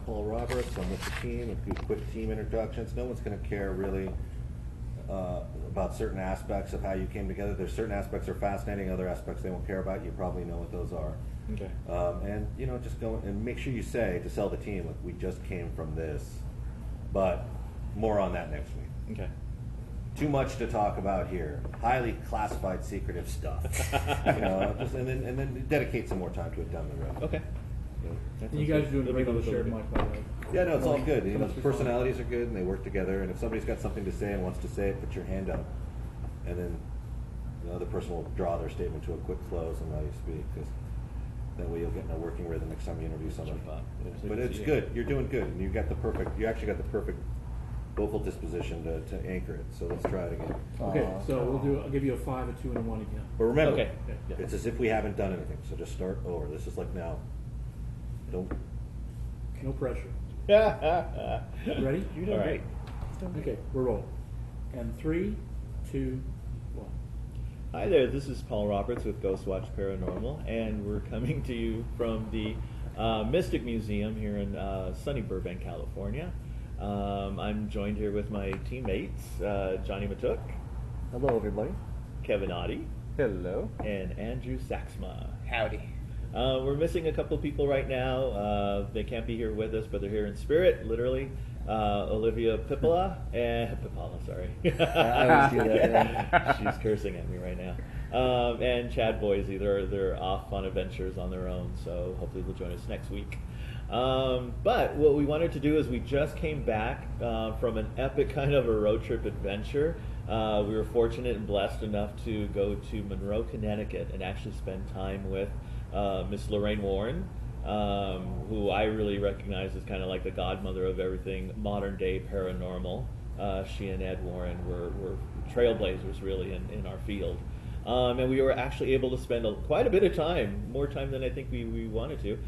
Paul Roberts. I'm with the team. A few quick team introductions. No one's going to care really about certain aspects of how you came together. There's certain aspects that are fascinating, other aspects they won't care about. You probably know what those are. Okay. And just go and make sure you say to sell the team, like, we just came from this, but more on that next week. Okay. Too much to talk about here. Highly classified, secretive stuff. And then dedicate some more time to it down the road. Okay. And you guys are doing great on the shared mic, by the way. Yeah, no, it's all good. The personalities are good, and they work together. And if somebody's got something to say and wants to say it, put your hand up, and then the other person will draw their statement to a quick close and let you speak. Because that way you'll get in a working rhythm next time you interview somebody. But it's good. You're doing good, and you actually got the perfect vocal disposition to anchor it. So let's try it again. Okay, so I'll give you a 5, a 2, and a 1 again. But remember, Okay. it's as if we haven't done anything. So just start over. This is like now. No pressure. Yeah. Ready? You did great. Okay, we're rolling. And 3, 2, 1. Hi there, this is Paul Roberts with Ghostwatch Paranormal, and we're coming to you from the Mystic Museum here in sunny Burbank, California. I'm joined here with my teammates, Johnny Matuk. Hello, everybody. Kevin Oddie. Hello. And Andrew Saxma. Howdy. We're missing a couple people right now. They can't be here with us, but they're here in spirit, literally. Olivia Pippola and sorry. I always do that. Yeah. She's cursing at me right now. And Chad Boise. They're off on adventures on their own, so hopefully they'll join us next week. But what we wanted to do is we just came back from an epic kind of a road trip adventure. We were fortunate and blessed enough to go to Monroe, Connecticut, and actually spend time with Miss Lorraine Warren, who I really recognize as kind of like the godmother of everything modern day paranormal. She and Ed Warren were trailblazers really in our field. And we were actually able to spend quite a bit of time, more time than I think we wanted to,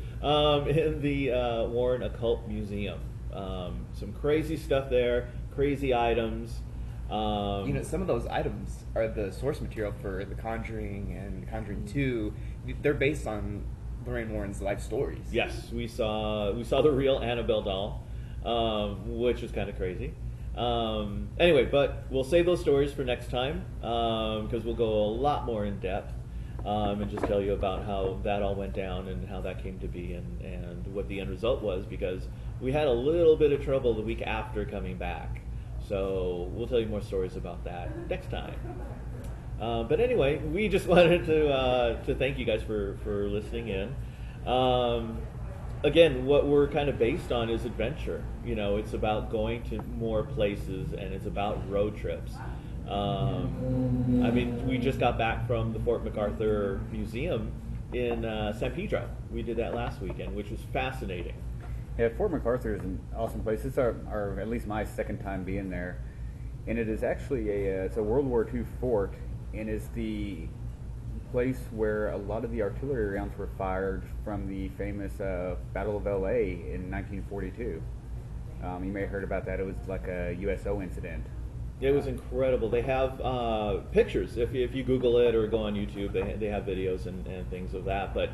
in the Warren Occult Museum. Some crazy stuff there, crazy items. Some of those items are the source material for The Conjuring and Conjuring 2. They're based on Lorraine Warren's life stories. Yes, we saw the real Annabelle doll, which is kind of crazy. Anyway, but we'll save those stories for next time because we'll go a lot more in depth and just tell you about how that all went down and how that came to be and what the end result was, because we had a little bit of trouble the week after coming back. So we'll tell you more stories about that next time. But anyway, we just wanted to thank you guys for listening in. Again, what we're kind of based on is adventure. It's about going to more places, and it's about road trips. We just got back from the Fort MacArthur Museum in San Pedro. We did that last weekend, which was fascinating. Yeah, Fort MacArthur is an awesome place. It's our at least my second time being there, and it is actually it's a World War II fort, and is the place where a lot of the artillery rounds were fired from the famous Battle of L.A. in 1942. You may have heard about that. It was like a USO incident. It was incredible. They have pictures. If you Google it or go on YouTube, they have videos and things of that. But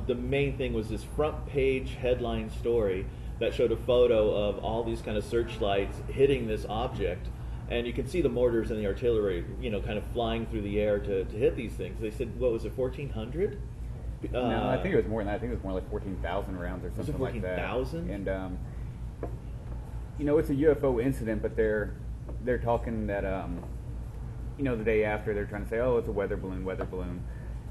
the main thing was this front page headline story that showed a photo of all these kind of searchlights hitting this object. And you can see the mortars and the artillery, kind of flying through the air to hit these things. They said, what was it, 1,400? No, I think it was more than that. I think it was more like 14,000 rounds or something like that. 14,000? And, it's a UFO incident, but they're talking that, the day after, they're trying to say, oh, it's a weather balloon.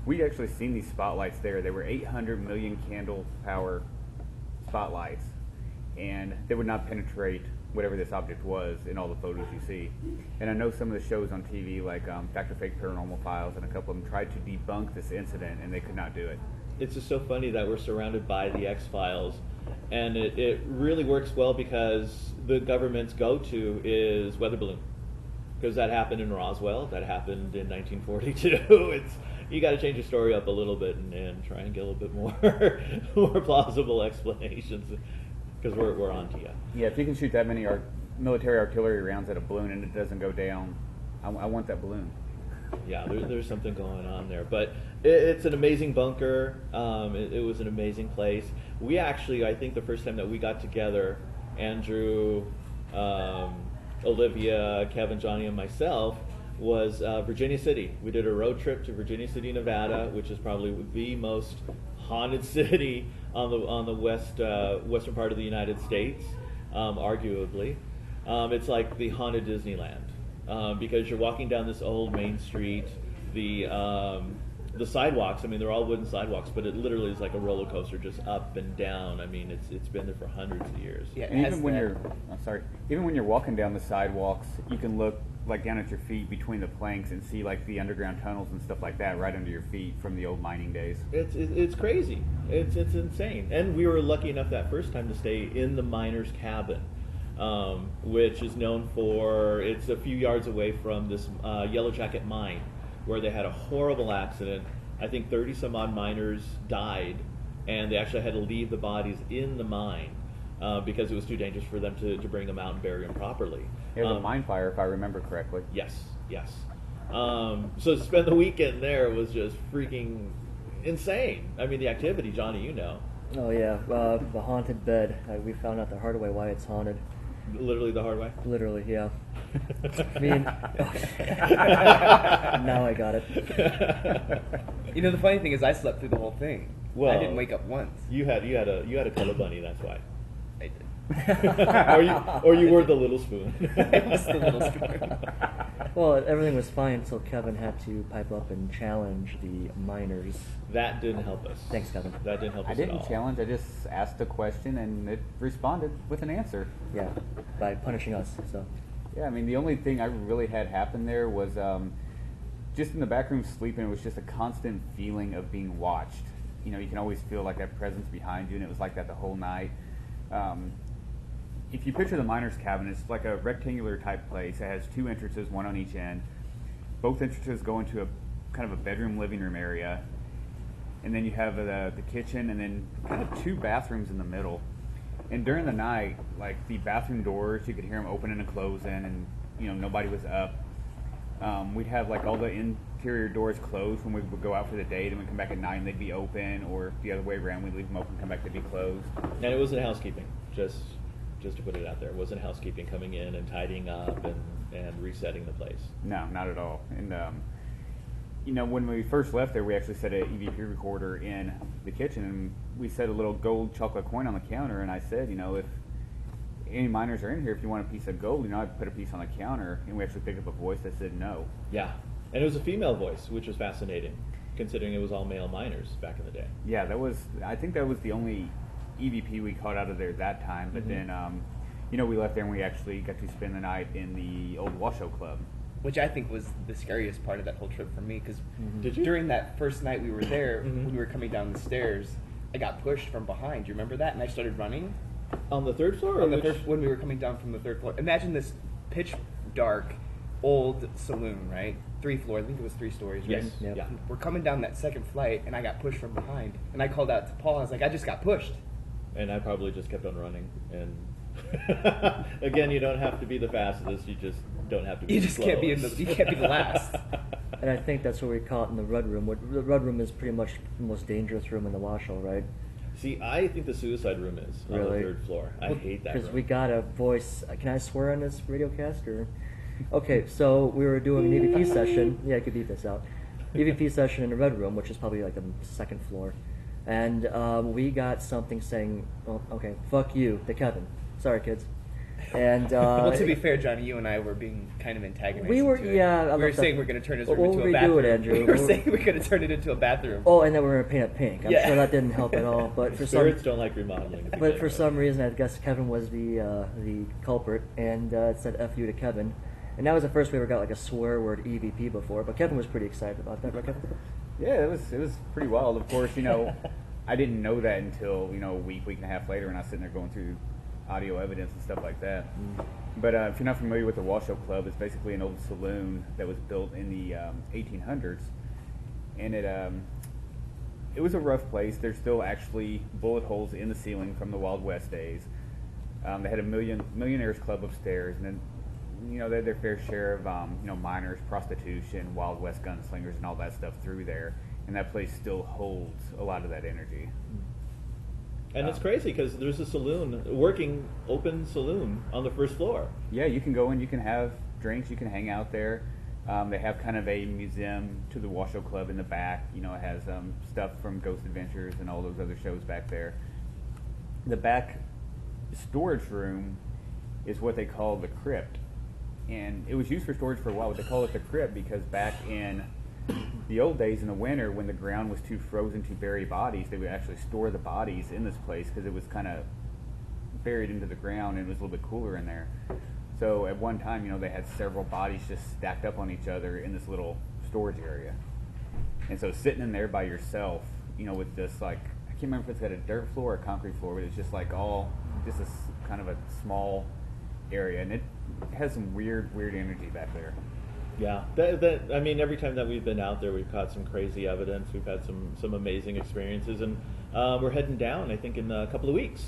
We'd actually seen these spotlights there. They were 800 million candle power spotlights, and they would not penetrate whatever this object was in all the photos you see. And I know some of the shows on TV, like Fact or Fake Paranormal Files, and a couple of them tried to debunk this incident, and they could not do it. It's just so funny that we're surrounded by the X-Files, and it really works well because the government's go-to is weather balloon, because that happened in Roswell, that happened in 1942. You got to change the story up a little bit and try and get a little bit more plausible explanations, because we're on to you. Yeah, if you can shoot that many military artillery rounds at a balloon and it doesn't go down, I want that balloon. Yeah, there's something going on there, but it's an amazing bunker. It was an amazing place. We actually, I think, the first time that we got together, Andrew, Olivia, Kevin, Johnny, and myself, was Virginia City. We did a road trip to Virginia City, Nevada, which is probably the most haunted city on the western part of the United States, arguably. It's like the haunted Disneyland. Because you're walking down this old main street, the sidewalks. I mean, they're all wooden sidewalks, but it literally is like a roller coaster, just up and down. I mean, it's been there for hundreds of years. Yeah, And even when you're walking down the sidewalks, you can look like down at your feet between the planks and see like the underground tunnels and stuff like that right under your feet from the old mining days. It's crazy. It's insane. And we were lucky enough that first time to stay in the miner's cabin. Which is known for, it's a few yards away from this Yellow Jacket mine, where they had a horrible accident. I think 30 some odd miners died, and they actually had to leave the bodies in the mine because it was too dangerous for them to bring them out and bury them properly. It was a mine fire, if I remember correctly. Yes. So to spend the weekend there was just freaking insane. I mean, the activity, Johnny, you know. Oh yeah, the haunted bed. We found out the hard way why it's haunted. Literally the hard way? Literally, yeah. I mean, now I got it. You know, the funny thing is, I slept through the whole thing. Well, I didn't wake up once. You had a color bunny, that's why. I did. or you were the little spoon. I was the little spoon. Well, everything was fine until Kevin had to pipe up and challenge the miners. That didn't help us. Thank Kevin. That didn't help us I at didn't all. challenge, I just asked a question and it responded with an answer. Yeah, by punishing us. So. Yeah, I mean, the only thing I really had happen there was just in the back room sleeping, it was just a constant feeling of being watched. You know, you can always feel like that presence behind you, and it was like that the whole night. If you picture the miner's cabin, it's like a rectangular type place. It has two entrances, one on each end. Both entrances go into a kind of a bedroom, living room area. And then you have the kitchen and then kind of two bathrooms in the middle. And during the night, like the bathroom doors, you could hear them opening and closing, and nobody was up. We'd have like all the interior doors closed when we would go out for the day, then we'd come back at night and they'd be open, or the other way around, we'd leave them open, come back, they'd be closed. And it wasn't housekeeping, just to put it out there. It wasn't housekeeping coming in and tidying up and resetting the place. No, not at all. And when we first left there, we actually set an EVP recorder in the kitchen, and we set a little gold chocolate coin on the counter. And I said, if any miners are in here, if you want a piece of gold, I'd put a piece on the counter. And we actually picked up a voice that said no. Yeah, and it was a female voice, which was fascinating, considering it was all male miners back in the day. Yeah, I think that was the only EVP we caught out of there that time. But then, we left there and we actually got to spend the night in the old Washoe Club. Which I think was the scariest part of that whole trip for me, because Did you? during that first night we were there, when we were coming down the stairs, I got pushed from behind. Do you remember that? And I started running. On the third floor? On the when we were coming down from the third floor. Imagine this pitch dark, old saloon, right? 3 floors. I think it was 3 stories, right? Yes. Yep. Yeah. We're coming down that second flight, and I got pushed from behind. And I called out to Paul. I was like, I just got pushed. And I probably just kept on running. And again, you don't have to be the fastest. You just don't have to be. You the just can't be slowest. you can't be the last. And I think that's what we call it in the Red Room. The Red Room is pretty much the most dangerous room in the Washoe, right? See, I think the suicide room is on Really? the 3rd floor. I hate that Because room. we got a voice. Can I swear on this radio cast? Or? Okay, so we were doing an EVP session. Yeah, I could beat this out. EVP session in the Red Room, which is probably like the 2nd floor. And we got something saying, well, okay, fuck you, to Kevin. Sorry, kids. And Well, to be fair, Johnny, you and I were being kind of antagonistic. We were, to it. yeah. We were saying we're going to turn his room We'll into a redo bathroom. it, Andrew. We were saying we're going to turn it into a bathroom. Oh, and then we were going to paint it pink. I'm Yeah. sure that didn't help at all. But for Spirits don't like remodeling. But for some reason, I guess Kevin was the culprit, and it said "F you" to Kevin. And that was the first we ever got like a swear word EVP before. But Kevin was pretty excited about that, right, Kevin? Yeah, it was pretty wild. Of course, I didn't know that until a week and a half later, when I was sitting there going through audio evidence and stuff like that. But if you're not familiar with the Washoe Club, it's basically an old saloon that was built in the 1800s, and it was a rough place. There's still actually bullet holes in the ceiling from the Wild West days. They had a millionaires club upstairs, and then they had their fair share of minors, prostitution, Wild West gunslingers, and all that stuff through there, and that place still holds a lot of that energy. And it's crazy because there's a saloon, working open saloon on the first floor. Yeah, you can go in, you can have drinks, you can hang out there. They have kind of a museum to the Washoe Club in the back. It has stuff from Ghost Adventures and all those other shows back there. The back storage room is what they call the crypt. And it was used for storage for a while, but they call it the crypt because back in the old days in the winter when the ground was too frozen to bury bodies, they would actually store the bodies in this place because it was kind of buried into the ground and it was a little bit cooler in there. So at one time, they had several bodies just stacked up on each other in this little storage area. And so sitting in there by yourself, with this, like, I can't remember if it's got a dirt floor or a concrete floor, but it's just like just a kind of a small area. And it has some weird energy back there. Yeah, I mean, every time that we've been out there, we've caught some crazy evidence. We've had some amazing experiences, and we're heading down, I think, in a couple of weeks.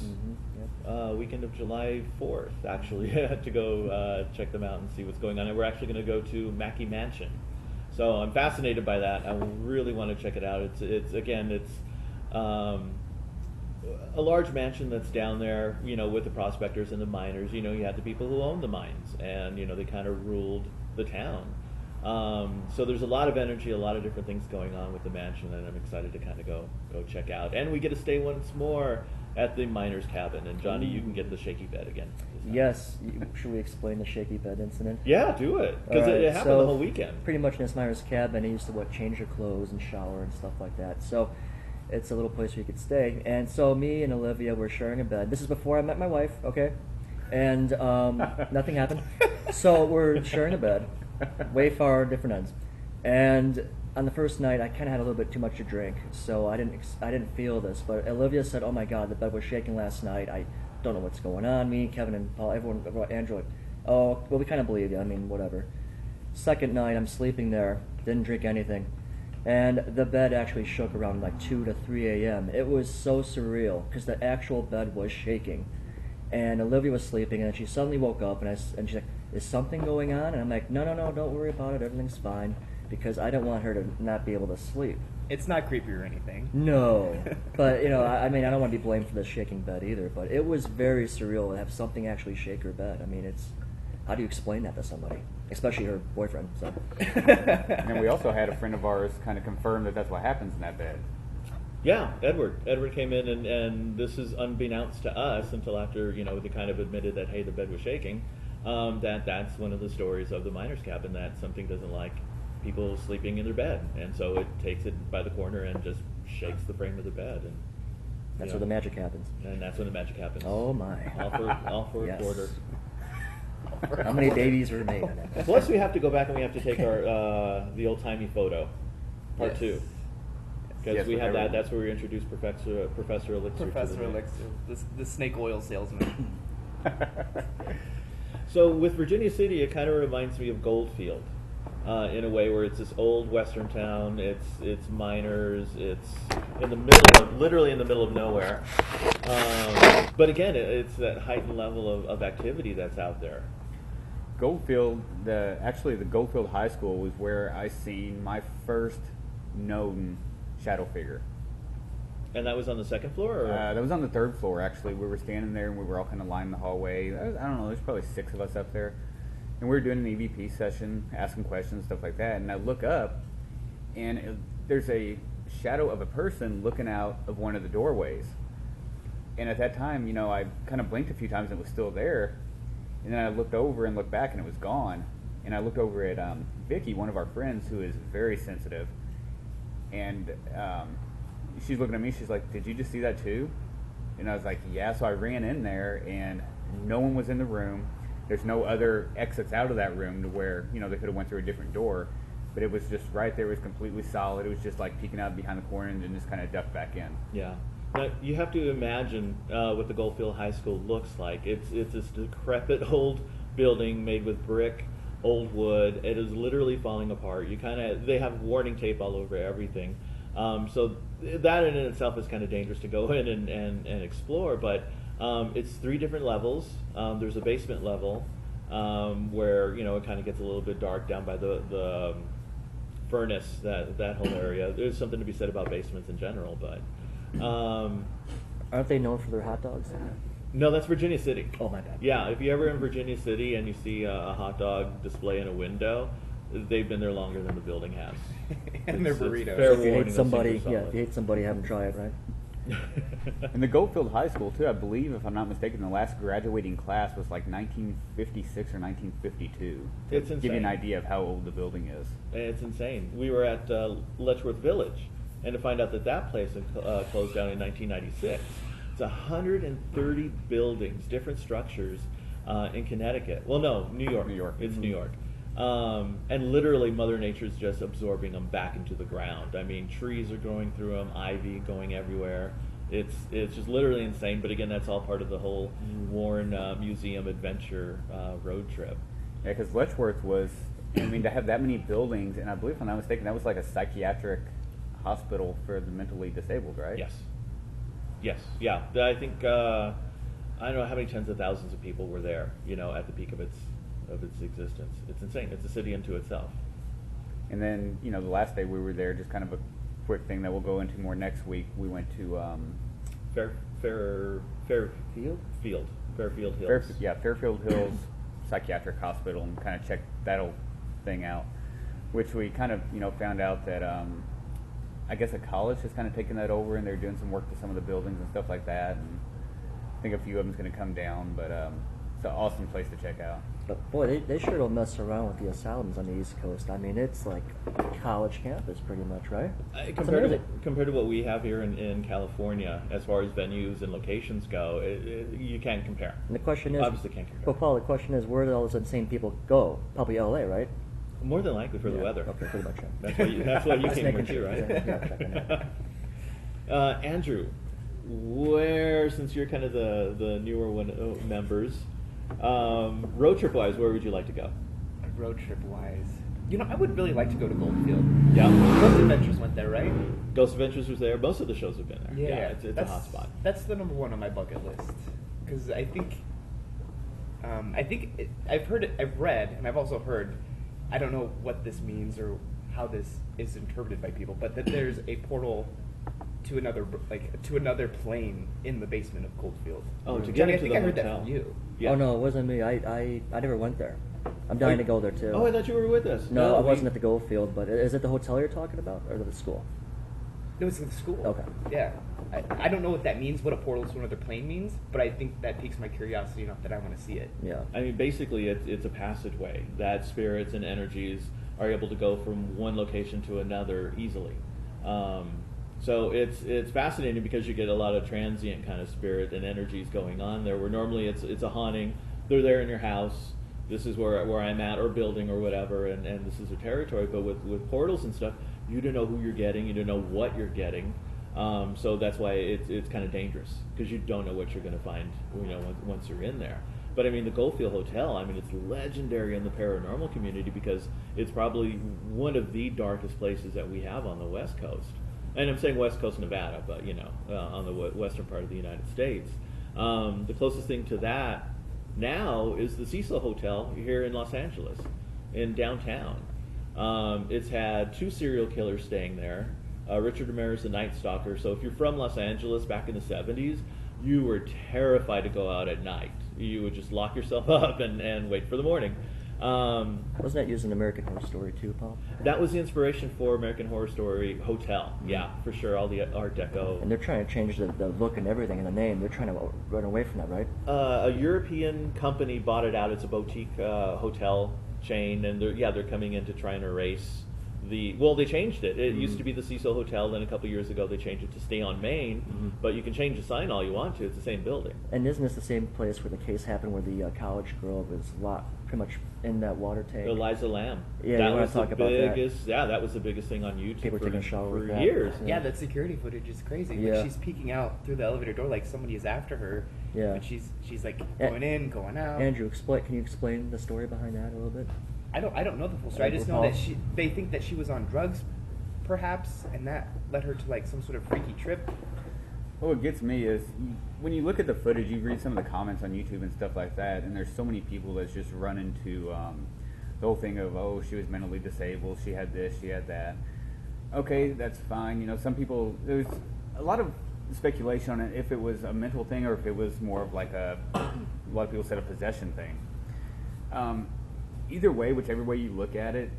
Weekend of July 4th, actually, to go check them out and see what's going on. And we're actually going to go to Mackey Mansion. So I'm fascinated by that. I really want to check it out. It's a large mansion that's down there, with the prospectors and the miners. You had the people who owned the mines, and they kind of ruled the town. So there's a lot of energy, a lot of different things going on with the mansion, and I'm excited to kind of go check out. And we get to stay once more at the miner's cabin. And Johnny, you can get the shaky bed again. Yes. Should we explain the shaky bed incident? Yeah, do it, because it happened the whole weekend. Pretty much in this miner's cabin, he used to change your clothes and shower and stuff like that. So it's a little place where you could stay. And so me and Olivia were sharing a bed. This is before I met my wife, okay? And nothing happened. So we're sharing a bed, way far different ends. And on the first night, I kind of had a little bit too much to drink, so I didn't feel this. But Olivia said, "Oh my God, the bed was shaking last night. I don't know what's going on." Me, Kevin, and Paul, everyone, Andrew, oh, well, we kind of believe you. I mean, whatever. Second night, I'm sleeping there, didn't drink anything, and the bed actually shook around like 2 to 3 a.m. It was so surreal because the actual bed was shaking. And Olivia was sleeping, and she suddenly woke up, and she's like, "Is something going on?" And I'm like, No, don't worry about it. Everything's fine. Because I don't want her to not be able to sleep. It's not creepy or anything. No. But, I mean, I don't want to be blamed for the shaking bed either, but it was very surreal to have something actually shake her bed. I mean, how do you explain that to somebody? Especially her boyfriend, so. And then we also had a friend of ours kind of confirm that that's what happens in that bed. Yeah, Edward. Edward came in, and this is unbeknownst to us until after, they kind of admitted that, hey, the bed was shaking, that's one of the stories of the miner's cabin, that something doesn't like people sleeping in their bed, and so it takes it by the corner and just shakes the frame of the bed, and that's where the magic happens. And that's when the magic happens. Oh my! All for Yes. a quarter. How many babies were made on that? Plus, we have to go back and we have to take our the old timey photo, part 2, because Yes, we have everyone. that's where we introduce Professor Elixir. Professor Elixir, the snake oil salesman. So with Virginia City, it kind of reminds me of Goldfield. In a way where it's this old western town, it's miners, it's literally in the middle of nowhere. But again, it's that heightened level of activity that's out there. Goldfield, the Goldfield High School was where I seen my first known shadow figure. And that was on the second floor? Or? That was on the third floor, actually. We were standing there and we were all kind of lining the hallway. I don't know, there's probably 6 of us up there. And we were doing an EVP session, asking questions, stuff like that. And I look up, and there's a shadow of a person looking out of one of the doorways. And at that time, I kind of blinked a few times and it was still there. And then I looked over and looked back and it was gone. And I looked over at Vicky, one of our friends, who is very sensitive. And she's looking at me, she's like, "Did you just see that too?" And I was like, "Yeah." So I ran in there and no one was in the room. There's no other exits out of that room to where, they could have went through a different door. But it was just right there. It was completely solid. It was just like peeking out behind the corner and then just kind of ducked back in. Yeah. Now, you have to imagine what the Goldfield High School looks like. It's this decrepit old building made with brick, old wood. It is literally falling apart. They have warning tape all over everything. So that in itself is kind of dangerous to go in and explore, but it's 3 different levels. There's a basement level. where it kind of gets a little bit dark down by the furnace, that whole area. There's something to be said about basements in general, but Aren't they known for their hot dogs? no, that's Virginia City. Oh, my bad. Yeah, if you're ever in Virginia City and you see a hot dog display in a window, they've been there longer than the building has. And their It's burritos. fair If you warning, hate those somebody, things are yeah, solid. if you hate somebody, have them try it, right? And the Goldfield High School too, I believe, if I'm not mistaken, the last graduating class was like 1956 or 1952. To It's give you an insane. idea of how old the building is. It's insane. We were at Letchworth Village, and to find out that place had closed down in 1996. It's 130 buildings, different structures in Connecticut. Well, no, New York. New York. It's New York. And literally, Mother Nature's just absorbing them back into the ground. I mean, trees are growing through them, ivy going everywhere. It's just literally insane. But again, that's all part of the whole Warren Museum Adventure road trip. Yeah, because Letchworth was, I mean, to have that many buildings, and I believe, if I'm not mistaken, that was like a psychiatric hospital for the mentally disabled, right? Yes. Yes. Yeah. I think I don't know how many tens of thousands of people were there. At the peak of its existence. It's insane. It's a city unto itself. And then, the last day we were there, just kind of a quick thing that we'll go into more next week. We went to Fairfield Hills. Fairfield Hills Psychiatric Hospital, and kind of checked that whole thing out, which we kind of found out that I guess a college has kind of taken that over, and they're doing some work to some of the buildings and stuff like that. And I think a few of them's going to come down, but it's an awesome place to check out. But boy, they sure don't mess around with the asylums on the East Coast. I mean, it's like a college campus pretty much, right? Compared to what we have here in California, as far as venues and locations go, you can't compare. And the question is, Obviously can't compare. Well, Paul, the question is, where do all those insane people go? Probably L.A., right? More than likely for the Yeah, weather. Okay, pretty much. Yeah. That's why you Just came making here too, sure. right? Yeah, checking that. Andrew, since you're kind of the newer members, road trip wise, where would you like to go? Road trip wise, I would really like to go to Goldfield. Yeah. Ghost Adventures went there, right? Ghost Adventures was there. Most of the shows have been there. Yeah, it's a hot spot. That's the number one on my bucket list, because I think I've read, and I've also heard. I don't know what this means or how this is interpreted by people, but that there's a portal to another plane in the basement of Goldfield. Oh, to get Johnny, I into think the I heard that hotel. from you. Yeah. Oh no, it wasn't me. I never went there. I'm dying to go there too. Oh, I thought you were with us. No, I we- wasn't at the Goldfield, but is it the hotel you're talking about, or the school? It was in the school. Okay. Yeah. I don't know what that means, what a portal to another plane means, but I think that piques my curiosity enough that I want to see it. Yeah. I mean, basically, it's a passageway that spirits and energies are able to go from one location to another easily. So it's fascinating because you get a lot of transient kind of spirit and energies going on there, where normally it's a haunting. They're there in your house. This is where I'm at, or building, or whatever, and this is their territory. But with portals and stuff, you don't know who you're getting. You don't know what you're getting. So that's why it's kind of dangerous, because you don't know what you're going to find, once you're in there. But I mean, the Goldfield Hotel, I mean, it's legendary in the paranormal community because it's probably one of the darkest places that we have on the West Coast. And I'm saying West Coast Nevada, but on the western part of the United States. The closest thing to that now is the Cecil Hotel here in Los Angeles, in downtown. It's had 2 serial killers staying there. Richard Ramirez, the Night Stalker. So if you're from Los Angeles back in the 70s, you were terrified to go out at night. You would just lock yourself up and wait for the morning. Wasn't that used in American Horror Story too, Paul? That was the inspiration for American Horror Story Hotel. Yeah, for sure. All the Art Deco. And they're trying to change the look and everything and the name. They're trying to run away from that, right? A European company bought it out. It's a boutique hotel chain, and they're coming in to try and erase they changed it. It used to be the Cecil Hotel, then a couple years ago they changed it to Stay on Main, but you can change the sign all you want to. It's the same building. And isn't this the same place where the case happened, where the college girl was locked pretty much in that water tank? Eliza Lamb. Yeah, that you wanna was talk the about that? biggest. Yeah, that was the biggest thing on YouTube People taking a shower for with that. years. Yeah. Yeah, that security footage is crazy. Yeah. Like she's peeking out through the elevator door like somebody is after her. Yeah. But she's like going in, going out. Andrew, can you explain the story behind that a little bit? I don't know the full story. I just know that they think that she was on drugs, perhaps, and that led her to like some sort of freaky trip. What gets me is when you look at the footage, you read some of the comments on YouTube and stuff like that, and there's so many people that's just run into the whole thing of, oh, she was mentally disabled, she had this, she had that. Okay, that's fine. You know, some people, there's a lot of speculation on it if it was a mental thing or if it was more of like a lot of people said a possession thing. Either way, whichever way you look at it,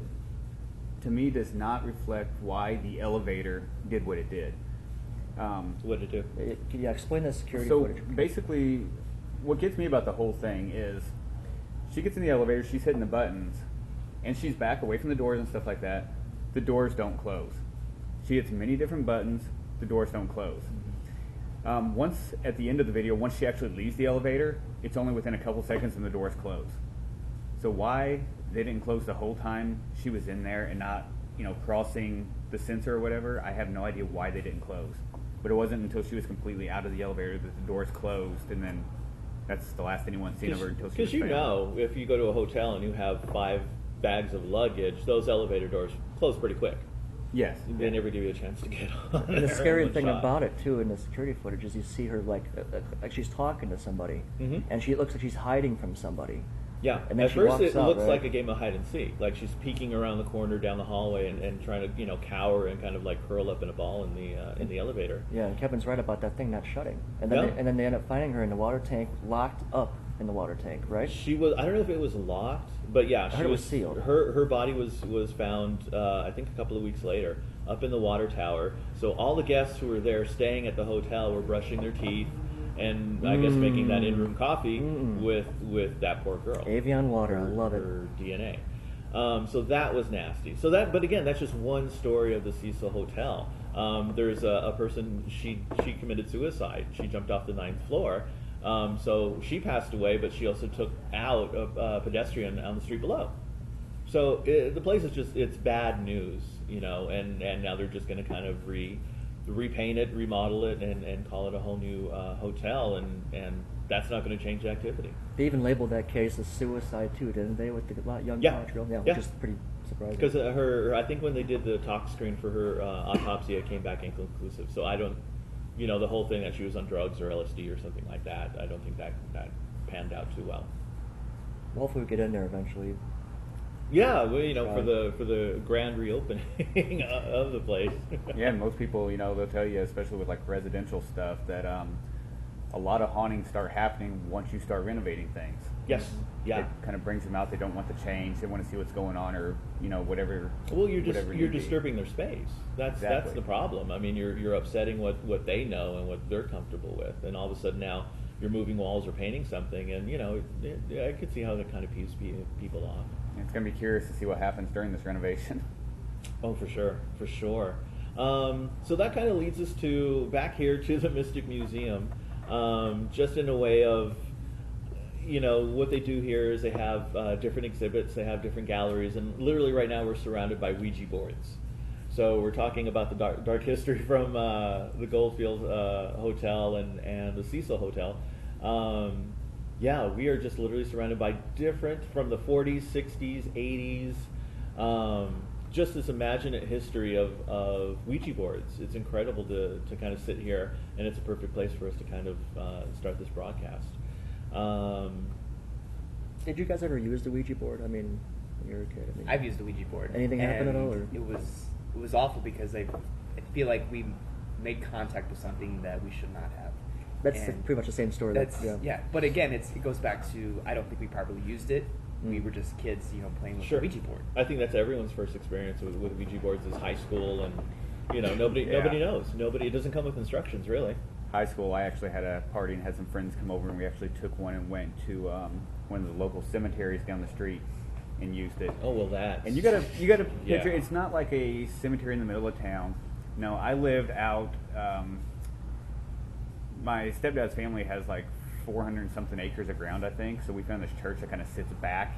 to me does not reflect why the elevator did what it did. What did it do? Can you explain the security So footage? basically, what gets me about the whole thing is she gets in the elevator, she's hitting the buttons, and she's back away from the doors and stuff like that. The doors don't close. She hits many different buttons, the doors don't close. Once at the end of the video, once she actually leaves the elevator, it's only within a couple seconds and the doors close. So why they didn't close the whole time she was in there and not, you know, crossing the sensor or whatever, I have no idea why they didn't close. But it wasn't until she was completely out of the elevator that the doors closed, and then that's the last anyone's seen of her until she was Because you found. know, if you go to a hotel and you have 5 bags of luggage, those elevator doors close pretty quick. Yes. They never give you a chance to get on. And the there scary in one thing shot. about it too in the security footage is you see her like she's talking to somebody, Mhm. and she looks like she's hiding from somebody. Yeah, And then at she first walks it out, looks right? like a game of hide and seek. Like she's peeking around the corner down the hallway and trying to, you know, cower and kind of like curl up in a ball in the elevator. Yeah, and Kevin's right about that thing not shutting. And then No. and then they end up finding her in the water tank, locked up in the water tank, right? She was, I don't know if it was locked, but yeah, she heard it was sealed. Her body was found, I think a couple of weeks later, up in the water tower. So all the guests who were there staying at the hotel were brushing their teeth and I guess making that in-room coffee with that poor girl. Avion water, I love it. Her DNA. So that was nasty. So that, but again, that's just one story of the Cecil Hotel. There's a person, she committed suicide. She jumped off the 9th floor. So she passed away, but she also took out a pedestrian on the street below. So the place is just, it's bad news, you know, and now they're just going to kind of repaint it, remodel it, and call it a whole new hotel, and that's not going to change the activity. They even labeled that case as suicide too, didn't they, with the young Yeah. college girl? Yeah, Yeah. which is pretty surprising. Because her, I think when they did the talk screen for her autopsy, it came back inconclusive. So I don't, you know, the whole thing that she was on drugs or LSD or something like that, I don't think that panned out too well. Well, hopefully we get in there eventually. Yeah, well, you know, for the grand reopening of the place. Yeah, and most people, you know, they'll tell you, especially with like residential stuff, that a lot of hauntings start happening once you start renovating things. Yes. Yeah. It kind of brings them out. They don't want the change. They want to see what's going on, or you know, whatever. Well, you're whatever you're need be. disturbing their space. That's Exactly. the problem. I mean, you're upsetting what they know and what they're comfortable with, and all of a sudden now you're moving walls or painting something, and you know, I could see how that kind of peeves people off. It's going to be curious to see what happens during this renovation. Oh, for sure, for sure. So that kind of leads us to back here to the Mystic Museum, just in a way of, you know, what they do here is they have different exhibits, they have different galleries, and literally right now we're surrounded by Ouija boards. So we're talking about the dark history from the Goldfield Hotel and the Cecil Hotel. Yeah, we are just literally surrounded by different, from the 40s, 60s, 80s, just this imaginate history of Ouija boards. It's incredible to kind of sit here, and it's a perfect place for us to kind of start this broadcast. Did you guys ever use the Ouija board? I mean, when you were a kid. I mean, I've used the Ouija board. Anything happen at and all, or? It was awful because I feel like we made contact with something that we should not have. That's And pretty much the same story. That's yeah. yeah. But again, it goes back to I don't think we properly used it. We were just kids, you know, playing with Sure. the Ouija board. I think that's everyone's first experience with Ouija boards is high school, and you know, nobody knows. It doesn't come with instructions, really. High school, I actually had a party and had some friends come over, and we actually took one and went to one of the local cemeteries down the street and used it. Oh well, that. And you gotta picture, Yeah. it's not like a cemetery in the middle of town. No, I lived out. My stepdad's family has like 400 and something acres of ground, I think. So we found this church that kind of sits back.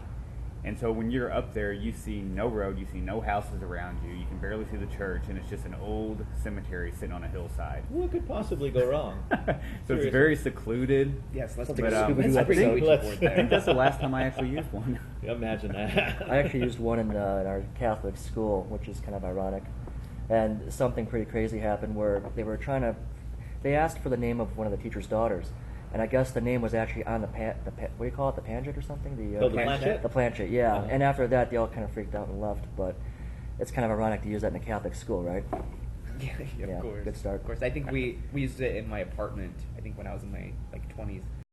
And so when you're up there, you see no road, you see no houses around you, you can barely see the church, and it's just an old cemetery sitting on a hillside. What could possibly go wrong? So Seriously. it's very secluded. Yes, let's Sounds take like a a let's Scooby-Doo bring the episode. Ouija Let's- board I think there. that's the last time I actually used one. Imagine that. I actually used one in our Catholic school, which is kind of ironic. And something pretty crazy happened where they they asked for the name of one of the teacher's daughters, and I guess the name was actually on the what do you call it, the panchet or something? Oh, the planchette? The planchette, yeah. Uh-huh. And after that, they all kind of freaked out and left. But it's kind of ironic to use that in a Catholic school, right? Yeah, Yeah, of course. good start. Of course. I think we used it in my apartment. I think when I was in my like 20s.